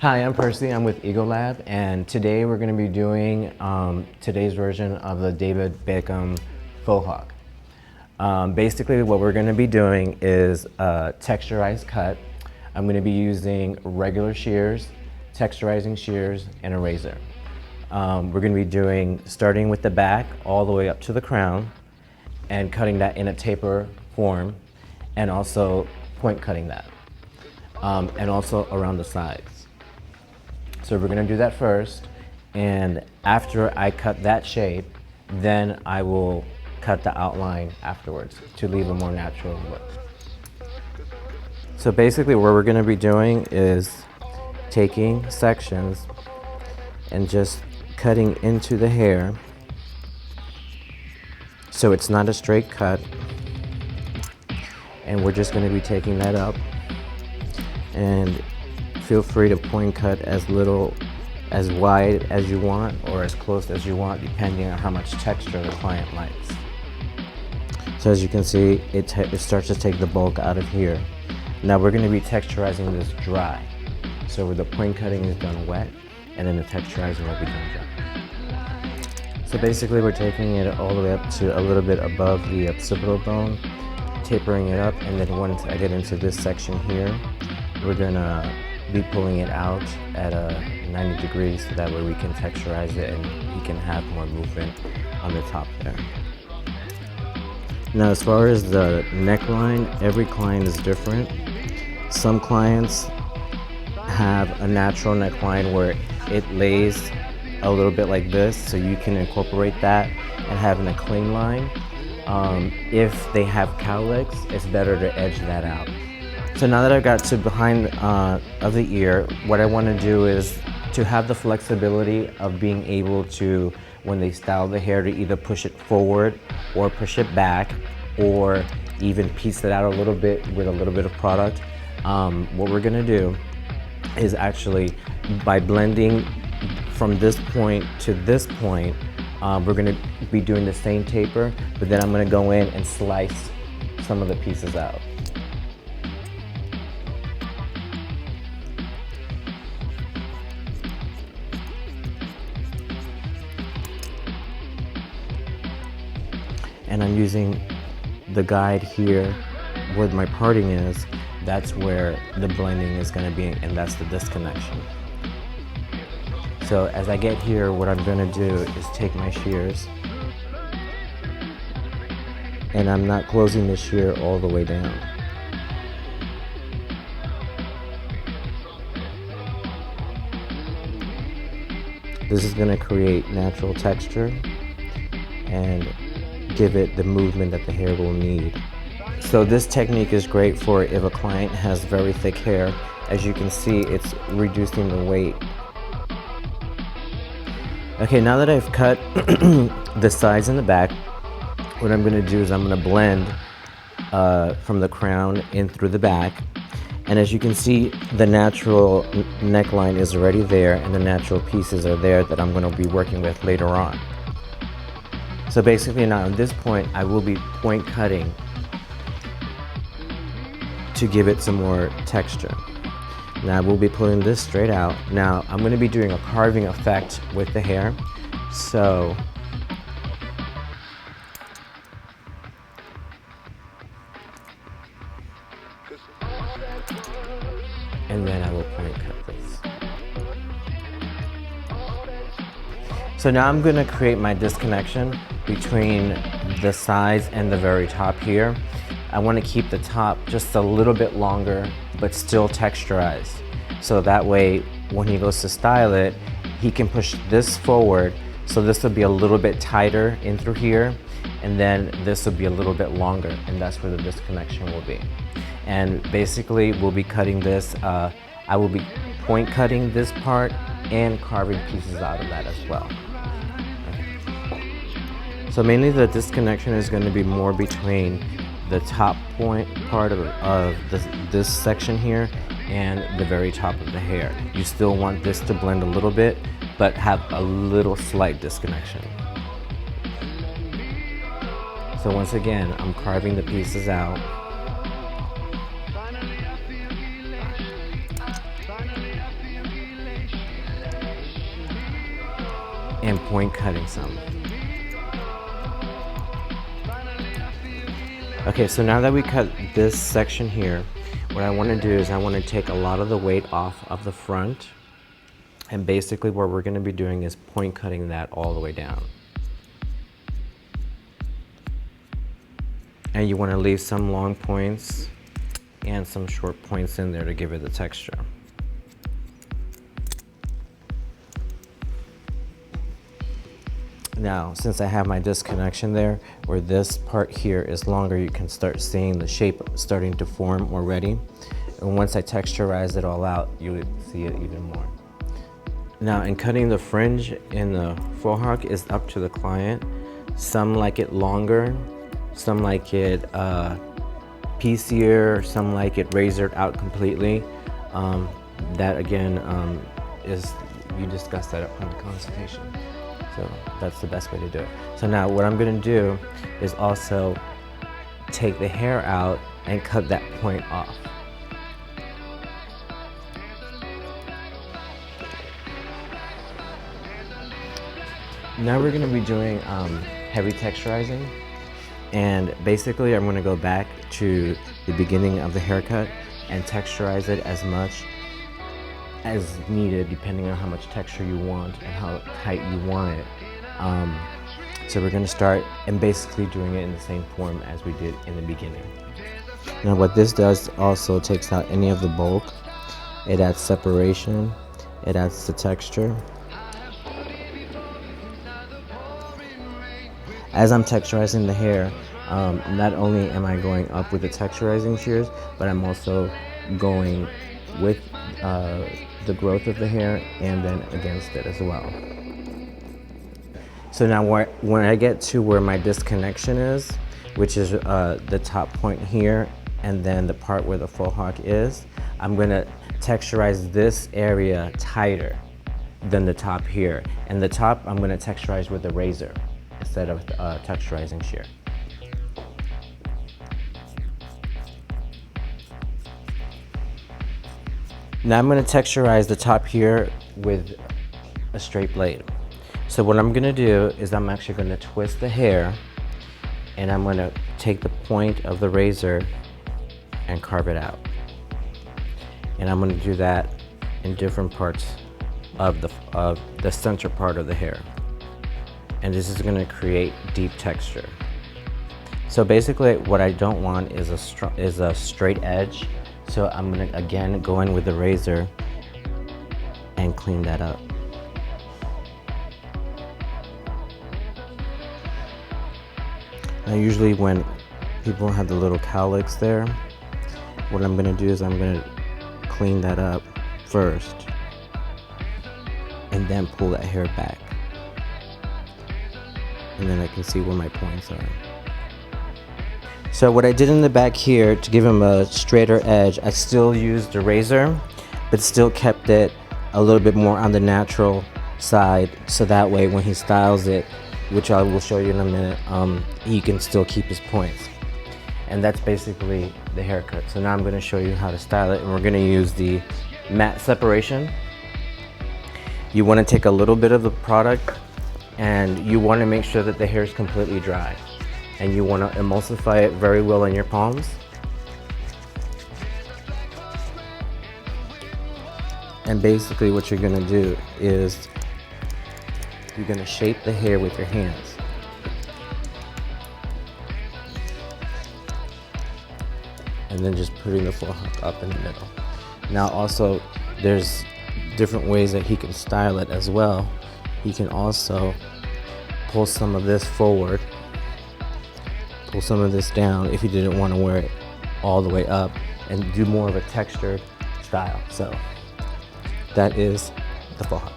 Hi, I'm Percy. I'm with Ego Lab, and today we're going to be doing today's version of the David Beckham Fauxhawk. Basically, what we're going to be doing is a texturized cut. I'm going to be using regular shears, texturizing shears, and a razor. We're going to be starting with the back all the way up to the crown and cutting that in a taper form, and also point cutting that, and also around the sides. So we're gonna do that first, and after I cut that shape, then I will cut the outline afterwards to leave a more natural look. So basically what we're gonna be doing is taking sections and just cutting into the hair so it's not a straight cut, and we're just gonna be taking that up, and feel free to point cut as wide as you want or as close as you want, depending on how much texture the client likes. So as you can see, it starts to take the bulk out of here. Now we're going to be texturizing this dry. So the point cutting is done wet, and then the texturizing will be done dry. So basically we're taking it all the way up to a little bit above the occipital bone, tapering it up, and then once I get into this section here, we're gonna be pulling it out at 90 degrees so that way we can texturize it and he can have more movement on the top there. Now as far as the neckline, every client is different. Some clients have a natural neckline where it lays a little bit like this, so you can incorporate that and having a clean line. If they have cow legs, it's better to edge that out. So now that I've got to behind of the ear, what I want to do is to have the flexibility of being able to, when they style the hair, to either push it forward or push it back, or even piece it out a little bit with a little bit of product. What we're going to do is actually, by blending from this point to this point, we're going to be doing the same taper, but then I'm going to go in and slice some of the pieces out. And I'm using the guide here where my parting is. That's where the blending is going to be, and that's the disconnection. So as I get here, what I'm going to do is take my shears, and I'm not closing the shear all the way down. This is going to create natural texture and give it the movement that the hair will need. So this technique is great for if a client has very thick hair. As you can see, it's reducing the weight. Okay, now that I've cut the sides and the back, what I'm going to do is I'm going to blend from the crown in through the back. And as you can see, the natural neckline is already there, and the natural pieces are there that I'm going to be working with later on. So basically now at this point, I will be point cutting to give it some more texture. Now we'll be pulling this straight out. Now I'm going to be doing a carving effect with the hair. So and then I will point cut this. So now I'm going to create my disconnection between the sides and the very top here. I want to keep the top just a little bit longer, but still texturized. So that way, when he goes to style it, he can push this forward. So this will be a little bit tighter in through here, and then this will be a little bit longer, and that's where the disconnection will be. And basically, we'll be cutting this. I will be point cutting this part and carving pieces out of that as well. So mainly the disconnection is going to be more between the top point part of this section here and the very top of the hair. You still want this to blend a little bit, but have a little slight disconnection. So once again, I'm carving the pieces out. and point cutting some. Okay, so now that we cut this section here, what I want to do is I want to take a lot of the weight off of the front, and basically what we're going to be doing is point cutting that all the way down. And you want to leave some long points and some short points in there to give it the texture. Now, since I have my disconnection there, where this part here is longer, you can start seeing the shape starting to form already. And once I texturize it all out, you would see it even more. Now, in cutting the fringe in the Fauxhawk is up to the client. Some like it longer, some like it piecier, some like it razored out completely. That again is, you discuss that up in the consultation. So that's the best way to do it. So now what I'm gonna do is also take the hair out and cut that point off. Now we're gonna be doing heavy texturizing. And basically I'm gonna go back to the beginning of the haircut and texturize it as much as needed, depending on how much texture you want and how tight you want it. So we're going to start and basically doing it in the same form as we did in the beginning. Now what this does also takes out any of the bulk. It adds separation, it adds the texture. As I'm texturizing the hair, not only am I going up with the texturizing shears, but I'm also going with the growth of the hair and then against it as well. So now when I get to where my disconnection is, which is the top point here and then the part where the Fauxhawk is, I'm gonna texturize this area tighter than the top here. And the top I'm gonna texturize with a razor instead of texturizing shear. Now I'm going to texturize the top here with a straight blade. So what I'm going to do is I'm actually going to twist the hair and I'm going to take the point of the razor and carve it out. And I'm going to do that in different parts of the center part of the hair. And this is going to create deep texture. So basically what I don't want is a straight edge. So I'm gonna again go in with the razor and clean that up. Now usually when people have the little cowlicks there, what I'm gonna do is I'm gonna clean that up first and then pull that hair back. And then I can see where my points are. So what I did in the back here to give him a straighter edge, I still used a razor, but still kept it a little bit more on the natural side, so that way when he styles it, which I will show you in a minute, he can still keep his points. And that's basically the haircut. So now I'm going to show you how to style it, and we're going to use the matte separation. You want to take a little bit of the product and you want to make sure that the hair is completely dry. And you want to emulsify it very well in your palms. And basically what you're going to do is you're going to shape the hair with your hands. And then just putting the Fauxhawk up in the middle. Now also there's different ways that he can style it as well. He can also pull some of this forward, pull some of this down if you didn't want to wear it all the way up, and do more of a textured style. So that is the Fauxhawk.